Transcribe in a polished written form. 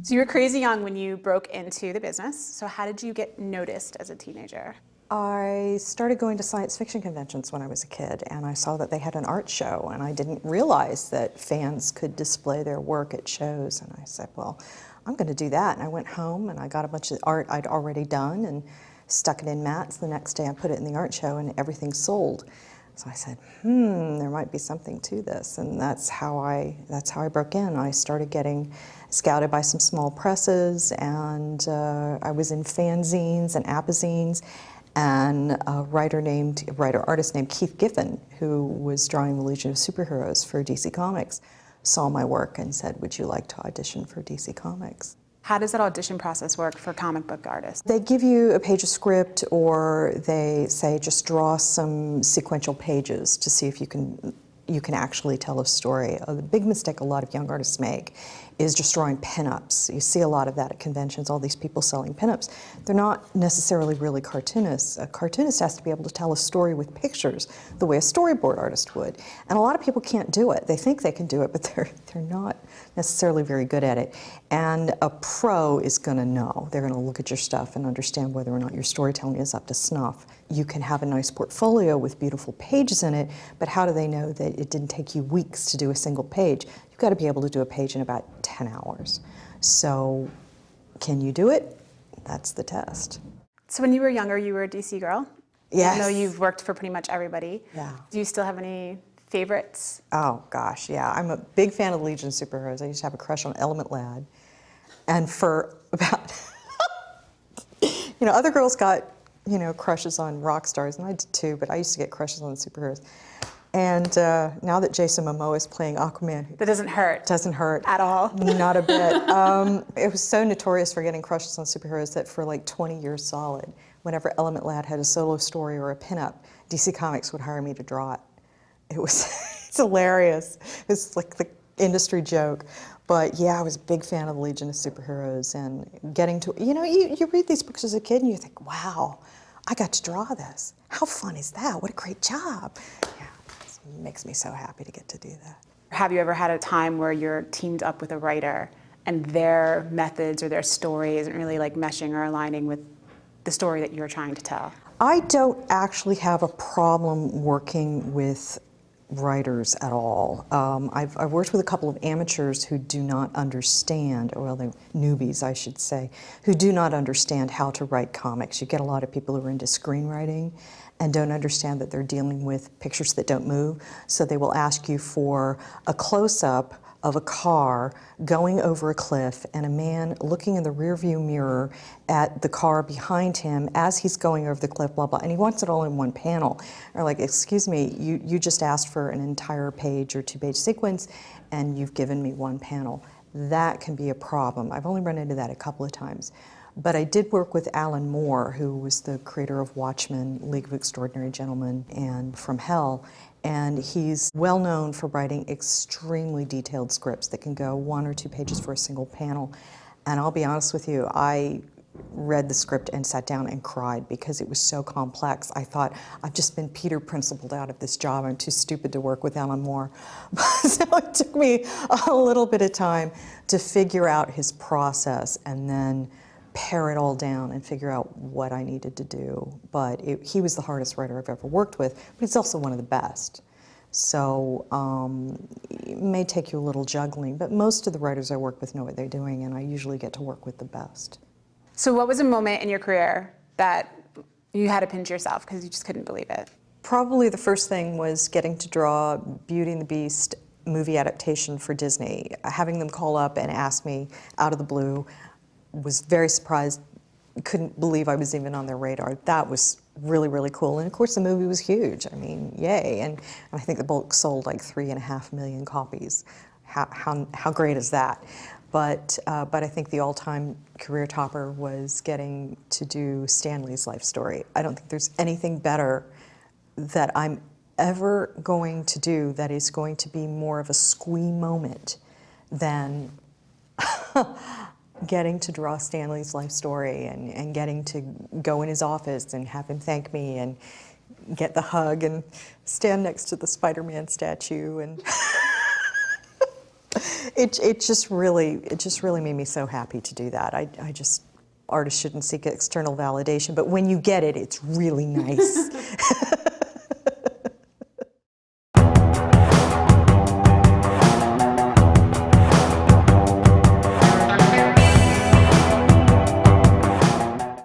So you were crazy young when you broke into the business. So how did you get noticed as a teenager? I started going to science fiction conventions when I was a kid, and I saw that they had an art show, and I didn't realize that fans could display their work at shows. And I said, well, I'm going to do that. And I went home and I got a bunch of art I'd already done and stuck it in mats. The next day I put it in the art show and everything sold. So I said, there might be something to this, and that's how I broke in. I started getting scouted by some small presses, and I was in fanzines and apazines, and a writer-artist named Keith Giffen, who was drawing the Legion of Superheroes for DC Comics, saw my work and said, would you like to audition for DC Comics? How does that audition process work for comic book artists? They give you a page of script, or they say just draw some sequential pages to see if you can actually tell a story. The big mistake a lot of young artists make is just drawing pinups. You see a lot of that at conventions, all these people selling pinups. They're not necessarily really cartoonists. A cartoonist has to be able to tell a story with pictures the way a storyboard artist would. And a lot of people can't do it. They think they can do it, but they're not necessarily very good at it. And a pro is going to know. They're going to look at your stuff and understand whether or not your storytelling is up to snuff. You can have a nice portfolio with beautiful pages in it, but how do they know that it didn't take you weeks to do a single page? You've got to be able to do a page in about 10 hours. So can you do it? That's the test. So when you were younger, you were a DC girl? Yes. I know you've worked for pretty much everybody. Yeah. Do you still have any favorites? Oh gosh, yeah. I'm a big fan of Legion of Superheroes. I used to have a crush on Element Lad. And for about, other girls got, crushes on rock stars, and I did too, but I used to get crushes on superheroes. And now that Jason Momoa is playing Aquaman, that doesn't hurt. Doesn't hurt. At all. Not a bit. It was so notorious for getting crushes on superheroes that for like 20 years solid, whenever Element Lad had a solo story or a pinup, DC Comics would hire me to draw it. It was it's hilarious. It's like the industry joke. But yeah, I was a big fan of the Legion of Superheroes, and getting to, you read these books as a kid and you think, wow, I got to draw this. How fun is that? What a great job. Yeah, it makes me so happy to get to do that. Have you ever had a time where you're teamed up with a writer and their methods or their story isn't really like meshing or aligning with the story that you're trying to tell? I don't actually have a problem working with writers at all. I've worked with a couple of amateurs who do not understand, or well, they're newbies, I should say, who do not understand how to write comics. You get a lot of people who are into screenwriting and don't understand that they're dealing with pictures that don't move, so they will ask you for a close-up of a car going over a cliff and a man looking in the rearview mirror at the car behind him as he's going over the cliff, blah, blah, and he wants it all in one panel. Or like, excuse me, you just asked for an entire page or two-page sequence and you've given me one panel. That can be a problem. I've only run into that a couple of times. But I did work with Alan Moore, who was the creator of Watchmen, League of Extraordinary Gentlemen, and From Hell. And he's well known for writing extremely detailed scripts that can go 1 or 2 pages for a single panel. And I'll be honest with you, I read the script and sat down and cried because it was so complex. I thought, I've just been Peter Principled out of this job. I'm too stupid to work with Alan Moore. So it took me a little bit of time to figure out his process and then pare it all down and figure out what I needed to do. But he was the hardest writer I've ever worked with, but he's also one of the best. So it may take you a little juggling, but most of the writers I work with know what they're doing, and I usually get to work with the best. So what was a moment in your career that you had to pinch yourself because you just couldn't believe it? Probably the first thing was getting to draw Beauty and the Beast movie adaptation for Disney. Having them call up and ask me out of the blue, was very surprised, couldn't believe I was even on their radar. That was really, really cool. And of course the movie was huge. I mean, yay. And I think the book sold like 3.5 million copies. How great is that? But I think the all-time career topper was getting to do Stan Lee's life story. I don't think there's anything better that I'm ever going to do that is going to be more of a squee moment than getting to draw Stan Lee's life story and getting to go in his office and have him thank me and get the hug and stand next to the Spider-Man statue and It just really made me so happy to do that. I just, artists shouldn't seek external validation, but when you get it, it's really nice.